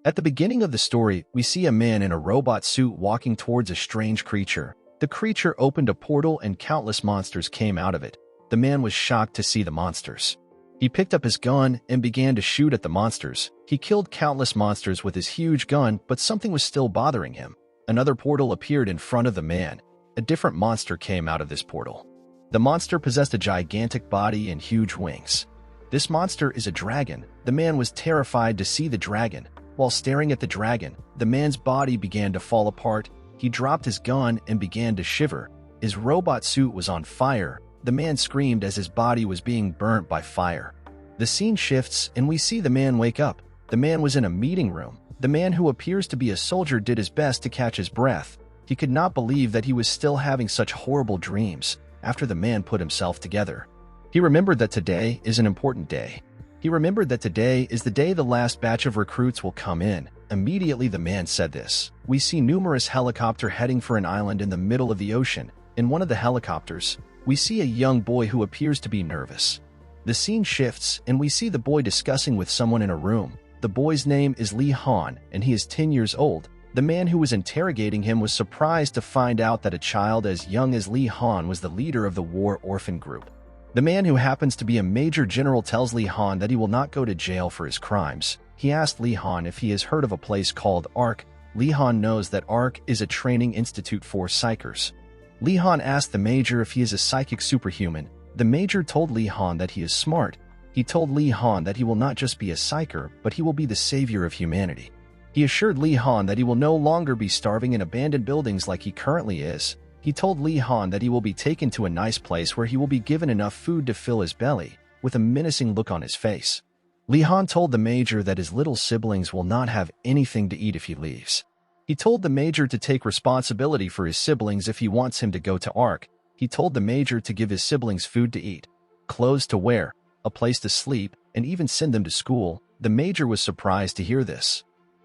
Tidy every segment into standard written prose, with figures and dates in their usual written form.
At the beginning of the story, we see a man in a robot suit walking towards a strange creature. The creature opened a portal and countless monsters came out of it. The man was shocked to see the monsters. He picked up his gun and began to shoot at the monsters. He killed countless monsters with his huge gun, but something was still bothering him. Another portal appeared in front of the man. A different monster came out of this portal. The monster possessed a gigantic body and huge wings. This monster is a dragon. The man was terrified to see the dragon. While staring at the dragon, the man's body began to fall apart. He dropped his gun and began to shiver. His robot suit was on fire. The man screamed as his body was being burnt by fire. The scene shifts and we see the man wake up. The man was in a meeting room. The man who appears to be a soldier did his best to catch his breath. He could not believe that he was still having such horrible dreams. After the man put himself together, he remembered that today is an important day. He remembered that today is the day the last batch of recruits will come in. Immediately the man said this. We see numerous helicopters heading for an island in the middle of the ocean. In one of the helicopters, we see a young boy who appears to be nervous. The scene shifts and we see the boy discussing with someone in a room. The boy's name is Lehon and he is 10 years old. The man who was interrogating him was surprised to find out that a child as young as Lehon was the leader of the war orphan group. The man who happens to be a major general tells Lehon that he will not go to jail for his crimes. He asked Lehon if he has heard of a place called ARC. Lehon knows that ARC is a training institute for psychers. Lehon asked the major if he is a psychic superhuman. The major told Lehon that he is smart. He told Lehon that he will not just be a psyker, but he will be the savior of humanity. He assured Lehon that he will no longer be starving in abandoned buildings like he currently is. He told Lehon that he will be taken to a nice place where he will be given enough food to fill his belly, with a menacing look on his face. Lehon told the major that his little siblings will not have anything to eat if he leaves. He told the major to take responsibility for his siblings if he wants him to go to ARC. He told the major to give his siblings food to eat, clothes to wear, a place to sleep, and even send them to school. The major was surprised to hear this.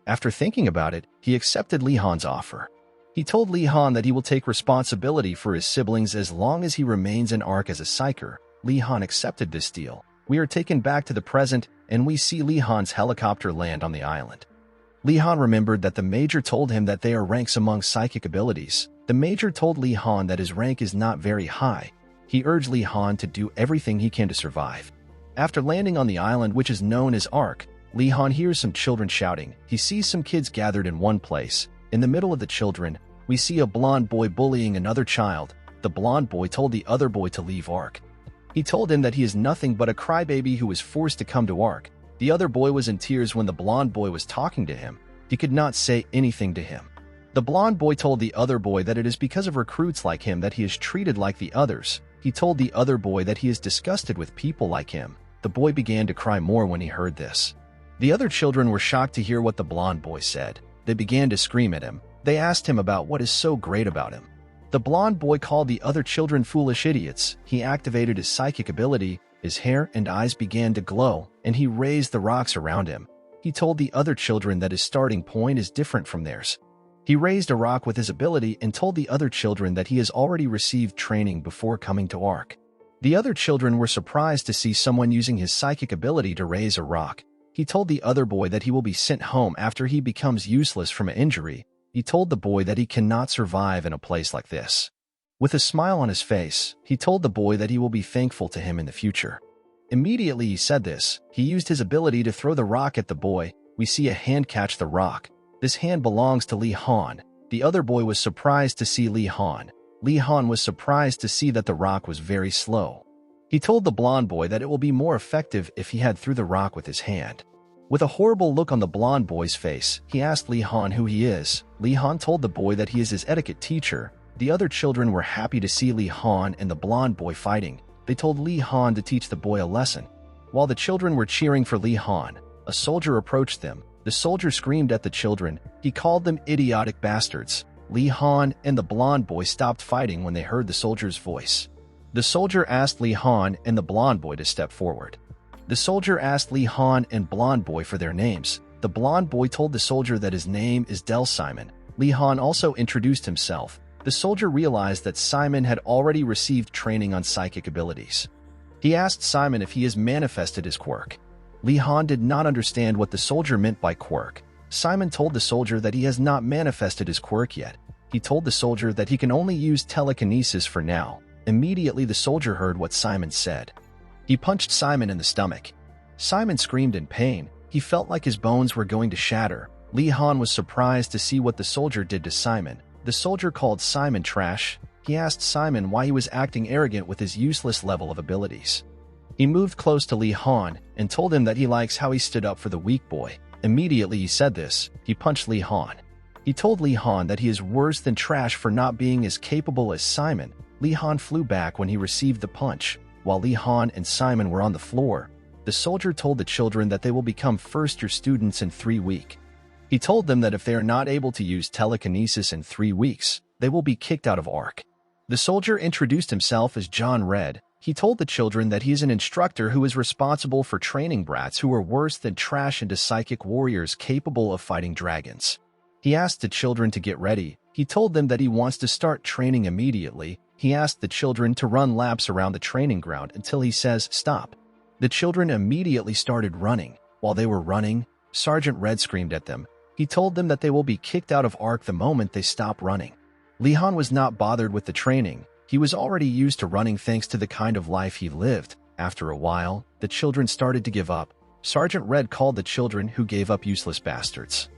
After thinking about it, he accepted Lehon's offer. He told Lehon that he will take responsibility for his siblings as long as he remains in ARC as a psyker. Lehon accepted this deal. We are taken back to the present, and we see Lehon's helicopter land on the island. Lehon remembered that the major told him that there are ranks among psychic abilities. The major told Lehon that his rank is not very high. He urged Lehon to do everything he can to survive. After landing on the island, which is known as ARC, Lehon hears some children shouting. He sees some kids gathered in one place. In the middle of the children, we see a blonde boy bullying another child. The blonde boy told the other boy to leave ARC. He told him that he is nothing but a crybaby who was forced to come to ARC. The other boy was in tears when the blonde boy was talking to him. He could not say anything to him. The blonde boy told the other boy that it is because of recruits like him that he is treated like the others. He told the other boy that he is disgusted with people like him. The boy began to cry more when he heard this. The other children were shocked to hear what the blonde boy said. They began to scream at him. They asked him about what is so great about him. The blonde boy called the other children foolish idiots. He activated his psychic ability. His hair and eyes began to glow, and he raised the rocks around him. He told the other children that his starting point is different from theirs. He raised a rock with his ability and told the other children that he has already received training before coming to ARC. The other children were surprised to see someone using his psychic ability to raise a rock. He told the other boy that he will be sent home after he becomes useless from an injury. He told the boy that he cannot survive in a place like this. With a smile on his face, he told the boy that he will be thankful to him in the future. Immediately he said this, he used his ability to throw the rock at the boy. We see a hand catch the rock. This hand belongs to Lehon. The other boy was surprised to see Lehon. Lehon was surprised to see that the rock was very slow. He told the blonde boy that it will be more effective if he had threw the rock with his hand. With a horrible look on the blonde boy's face, he asked Lehon who he is. Lehon told the boy that he is his etiquette teacher. The other children were happy to see Lehon and the blonde boy fighting. They told Lehon to teach the boy a lesson. While the children were cheering for Lehon, a soldier approached them. The soldier screamed at the children. He called them idiotic bastards. Lehon and the blonde boy stopped fighting when they heard the soldier's voice. The soldier asked Lehon and the blonde boy to step forward. The soldier asked Lehon and blonde boy for their names. The blonde boy told the soldier that his name is Del Simon. Lehon also introduced himself. The soldier realized that Simon had already received training on psychic abilities. He asked Simon if he has manifested his quirk. Lehon did not understand what the soldier meant by quirk. Simon told the soldier that he has not manifested his quirk yet. He told the soldier that he can only use telekinesis for now. Immediately the soldier heard what Simon said. He punched Simon in the stomach. Simon screamed in pain. He felt like his bones were going to shatter. Lehon was surprised to see what the soldier did to Simon. The soldier called Simon trash. He asked Simon why he was acting arrogant with his useless level of abilities. He moved close to Lehon and told him that he likes how he stood up for the weak boy. Immediately he said this, he punched Lehon. He told Lehon that he is worse than trash for not being as capable as Simon. Lehon flew back when he received the punch. While Lehon and Simon were on the floor, the soldier told the children that they will become first-year students in 3 weeks. He told them that if they are not able to use telekinesis in 3 weeks, they will be kicked out of ARC. The soldier introduced himself as John Red. He told the children that he is an instructor who is responsible for training brats who are worse than trash into psychic warriors capable of fighting dragons. He asked the children to get ready. He told them that he wants to start training immediately. He asked the children to run laps around the training ground until he says stop. The children immediately started running. While they were running, Sergeant Red screamed at them. He told them that they will be kicked out of ARC the moment they stop running. Lehon was not bothered with the training. He was already used to running thanks to the kind of life he lived. After a while, the children started to give up. Sergeant Red called the children who gave up useless bastards.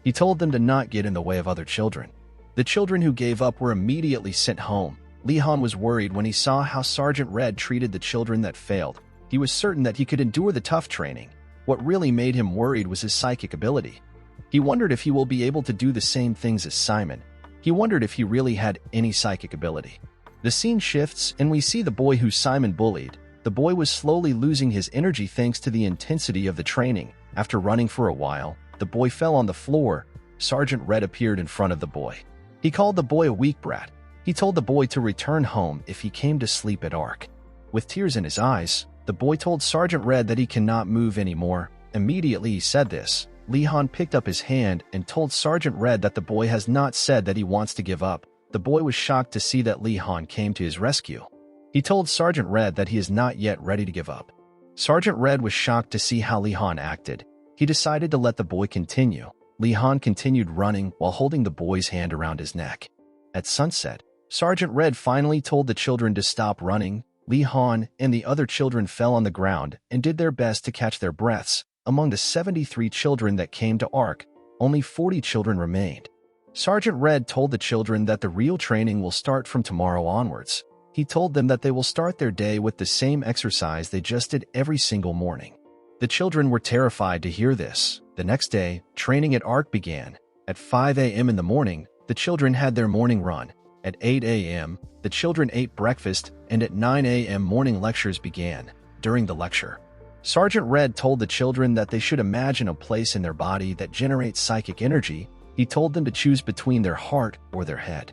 He told them to not get in the way of other children. The children who gave up were immediately sent home. Lehon was worried when he saw how Sergeant Red treated the children that failed. He was certain that he could endure the tough training. What really made him worried was his psychic ability. He wondered if he will be able to do the same things as Simon. He wondered if he really had any psychic ability. The scene shifts and we see the boy who Simon bullied. The boy was slowly losing his energy thanks to the intensity of the training. After running for a while, the boy fell on the floor. Sergeant Red appeared in front of the boy. He called the boy a weak brat. He told the boy to return home if he came to sleep at ARC. With tears in his eyes, the boy told Sergeant Red that he cannot move anymore. Immediately he said this, Lehon picked up his hand and told Sergeant Red that the boy has not said that he wants to give up. The boy was shocked to see that Lehon came to his rescue. He told Sergeant Red that he is not yet ready to give up. Sergeant Red was shocked to see how Lehon acted. He decided to let the boy continue. Lehon continued running while holding the boy's hand around his neck. At sunset, Sergeant Red finally told the children to stop running. Lehon and the other children fell on the ground and did their best to catch their breaths. Among the 73 children that came to ARC, only 40 children remained. Sergeant Red told the children that the real training will start from tomorrow onwards. He told them that they will start their day with the same exercise they just did every single morning. The children were terrified to hear this. The next day, training at ARC began. At 5 a.m. in the morning, the children had their morning run. At 8 a.m., the children ate breakfast, and at 9 a.m. morning lectures began. During the lecture, Sergeant Red told the children that they should imagine a place in their body that generates psychic energy. He told them to choose between their heart or their head.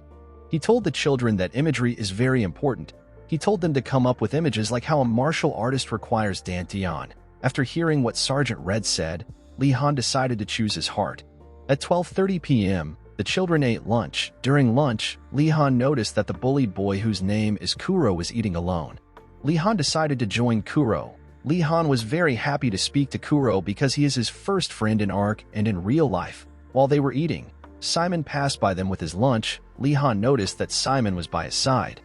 He told the children that imagery is very important. He told them to come up with images like how a martial artist requires dantian. After hearing what Sergeant Red said, Lehon decided to choose his heart. At 12:30 p.m., the children ate lunch. During lunch, Lehon noticed that the bullied boy whose name is Kuro was eating alone. Lehon decided to join Kuro. Lehon was very happy to speak to Kuro because he is his first friend in ARC and in real life. While they were eating, Simon passed by them with his lunch. Lehon noticed that Simon was by his side.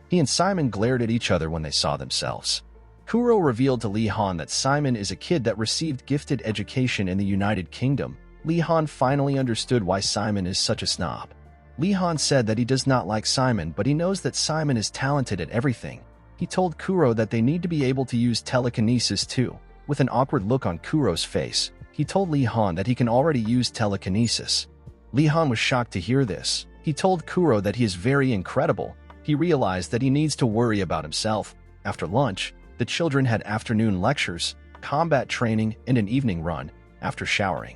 He and Simon glared at each other when they saw themselves. Kuro revealed to Lehon that Simon is a kid that received gifted education in the United Kingdom. Lehon finally understood why Simon is such a snob. Lehon said that he does not like Simon, but he knows that Simon is talented at everything. He told Kuro that they need to be able to use telekinesis too. With an awkward look on Kuro's face, he told Lehon that he can already use telekinesis. Lehon was shocked to hear this. He told Kuro that he is very incredible. He realized that he needs to worry about himself. After lunch, the children had afternoon lectures, combat training, and an evening run. After showering,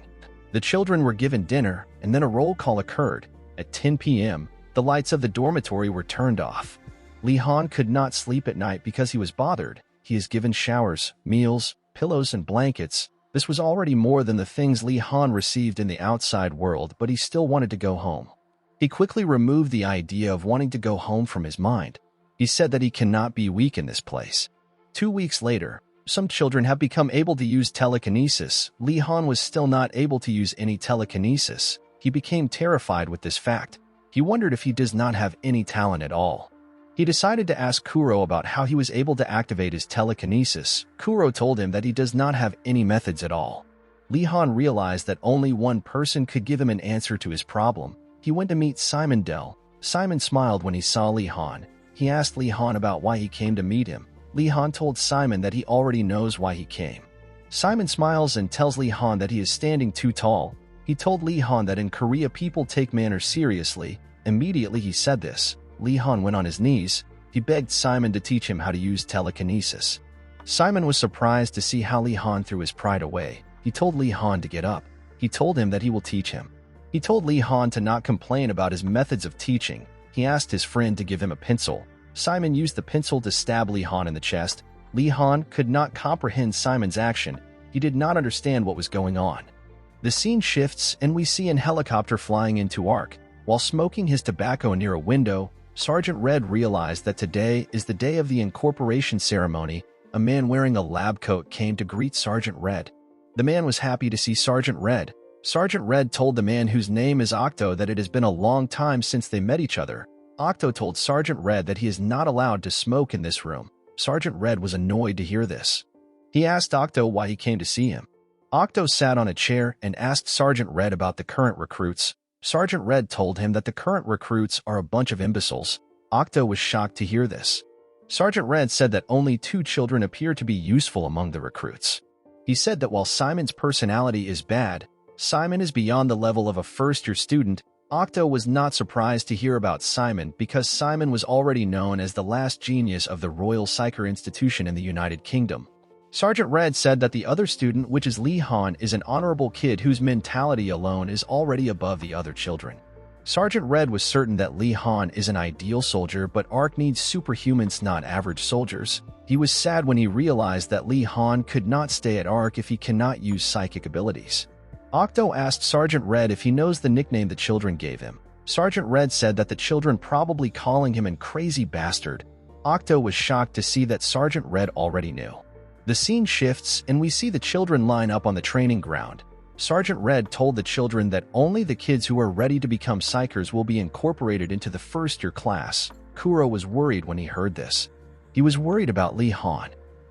the children were given dinner, and then a roll call occurred. At 10 p.m., the lights of the dormitory were turned off. Lehon could not sleep at night because he was bothered. He is given showers, meals, pillows, and blankets. This was already more than the things Lehon received in the outside world, but he still wanted to go home. He quickly removed the idea of wanting to go home from his mind. He said that he cannot be weak in this place. 2 weeks later, Some children have become able to use telekinesis. Lehon was still not able to use any telekinesis. He became terrified with this fact. He wondered if he does not have any talent at all. He decided to ask Kuro about how he was able to activate his telekinesis. Kuro told him that he does not have any methods at all. Lehon realized that only one person could give him an answer to his problem. He went to meet Simon Dell. Simon smiled when he saw Lehon. He asked Lehon about why he came to meet him. Lehon told Simon that he already knows why he came. Simon smiles and tells Lehon that he is standing too tall. He told Lehon that in Korea people take manners seriously. Immediately he said this, Lehon went on his knees. He begged Simon to teach him how to use telekinesis. Simon was surprised to see how Lehon threw his pride away. He told Lehon to get up. He told him that he will teach him. He told Lehon to not complain about his methods of teaching. He asked his friend to give him a pencil. Simon used the pencil to stab Lehon in the chest. Lehon could not comprehend Simon's action. He did not understand what was going on. The scene shifts and we see an helicopter flying into Ark. While smoking his tobacco near a window, Sergeant Red realized that today is the day of the incorporation ceremony. A man wearing a lab coat came to greet Sergeant Red. The man was happy to see Sergeant Red. Sergeant Red told the man whose name is Octo that it has been a long time since they met each other. Octo told Sergeant Red that he is not allowed to smoke in this room. Sergeant Red was annoyed to hear this. He asked Octo why he came to see him. Octo sat on a chair and asked Sergeant Red about the current recruits. Sergeant Red told him that the current recruits are a bunch of imbeciles. Octo was shocked to hear this. Sergeant Red said that only 2 children appear to be useful among the recruits. He said that while Simon's personality is bad, Simon is beyond the level of a first-year student. Octo was not surprised to hear about Simon because Simon was already known as the last genius of the Royal Psyker Institution in the United Kingdom. Sergeant Red said that the other student, which is Lehon, is an honorable kid whose mentality alone is already above the other children. Sergeant Red was certain that Lehon is an ideal soldier, but Ark needs superhumans, not average soldiers. He was sad when he realized that Lehon could not stay at Ark if he cannot use psychic abilities. Octo asked Sergeant Red if he knows the nickname the children gave him. Sergeant Red said that the children probably calling him a crazy bastard. Octo was shocked to see that Sergeant Red already knew. The scene shifts and we see the children line up on the training ground. Sergeant Red told the children that only the kids who are ready to become Psykers will be incorporated into the first-year class. Kuro was worried when he heard this. He was worried about Lehon.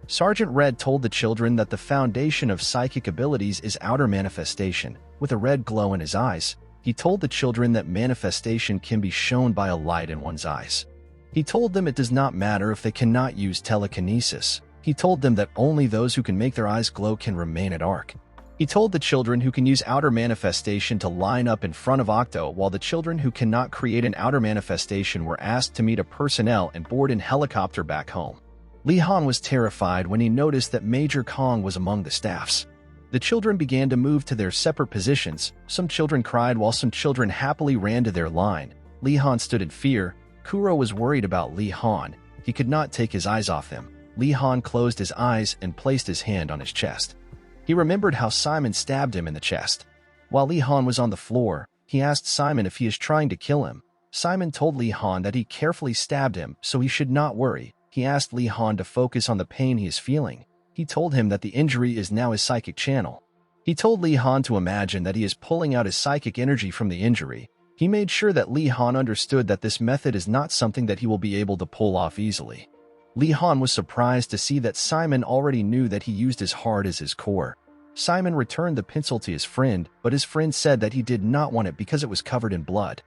Sergeant Red told the children that the foundation of psychic abilities is outer manifestation. With a red glow in his eyes, he told the children that manifestation can be shown by a light in one's eyes. He told them it does not matter if they cannot use telekinesis. He told them that only those who can make their eyes glow can remain at Ark. He told the children who can use outer manifestation to line up in front of Octo, while the children who cannot create an outer manifestation were asked to meet a personnel and board in helicopter back home. Lehon was terrified when he noticed that Major Kong was among the staffs. The children began to move to their separate positions. Some children cried while some children happily ran to their line. Lehon stood in fear. Kuro was worried about Lehon. He could not take his eyes off him. Lehon closed his eyes and placed his hand on his chest. He remembered how Simon stabbed him in the chest. While Lehon was on the floor, he asked Simon if he is trying to kill him. Simon told Lehon that he carefully stabbed him, so he should not worry. He asked Lehon to focus on the pain he is feeling. He told him that the injury is now his psychic channel. He told Lehon to imagine that he is pulling out his psychic energy from the injury. He made sure that Lehon understood that this method is not something that he will be able to pull off easily. Lehon was surprised to see that Simon already knew that he used his heart as his core. Simon returned the pencil to his friend, but his friend said that he did not want it because it was covered in blood.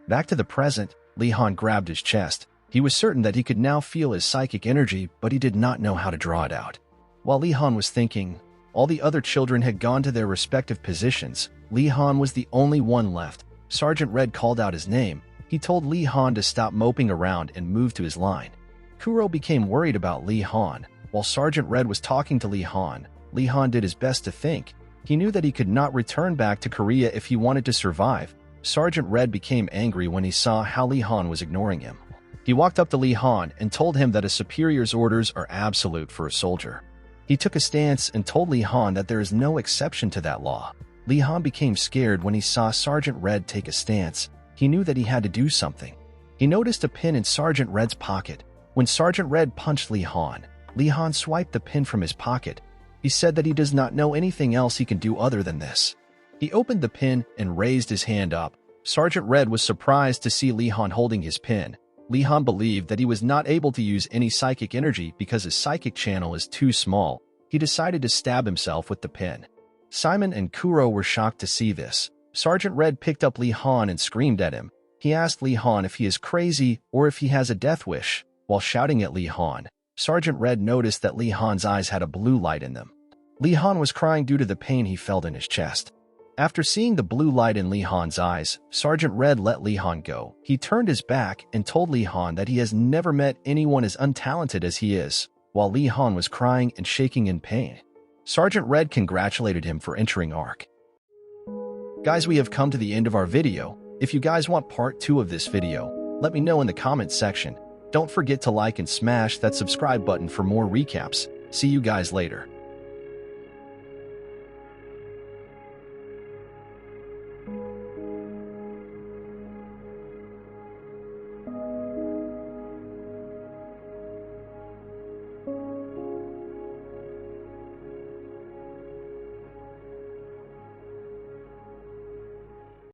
Back to the present, Lehon grabbed his chest. He was certain that he could now feel his psychic energy, but he did not know how to draw it out. While Lehon was thinking, all the other children had gone to their respective positions. Lehon was the only one left. Sergeant Red called out his name. He told Lehon to stop moping around and move to his line. Kuro became worried about Lehon. While Sergeant Red was talking to Lehon, Lehon did his best to think. He knew that he could not return back to Korea if he wanted to survive. Sergeant Red became angry when he saw how Lehon was ignoring him. He walked up to Lehon and told him that a superior's orders are absolute for a soldier. He took a stance and told Lehon that there is no exception to that law. Lehon became scared when he saw Sergeant Red take a stance. He knew that he had to do something. He noticed a pin in Sergeant Red's pocket. When Sergeant Red punched Lehon, Lehon swiped the pin from his pocket. He said that he does not know anything else he can do other than this. He opened the pin and raised his hand up. Sergeant Red was surprised to see Lehon holding his pin. Lehon believed that he was not able to use any psychic energy because his psychic channel is too small. He decided to stab himself with the pin. Simon and Kuro were shocked to see this. Sergeant Red picked up Lehon and screamed at him. He asked Lehon if he is crazy or if he has a death wish. While shouting at Lehon, Sergeant Red noticed that Lehon's eyes had a blue light in them. Lehon was crying due to the pain he felt in his chest. After seeing the blue light in Lehon's eyes, Sergeant Red let Lehon go. He turned his back and told Lehon that he has never met anyone as untalented as he is, while Lehon was crying and shaking in pain. Sergeant Red congratulated him for entering ARC. Guys, we have come to the end of our video. If you guys want part 2 of this video, let me know in the comments section. Don't forget to like and smash that subscribe button for more recaps. See you guys later.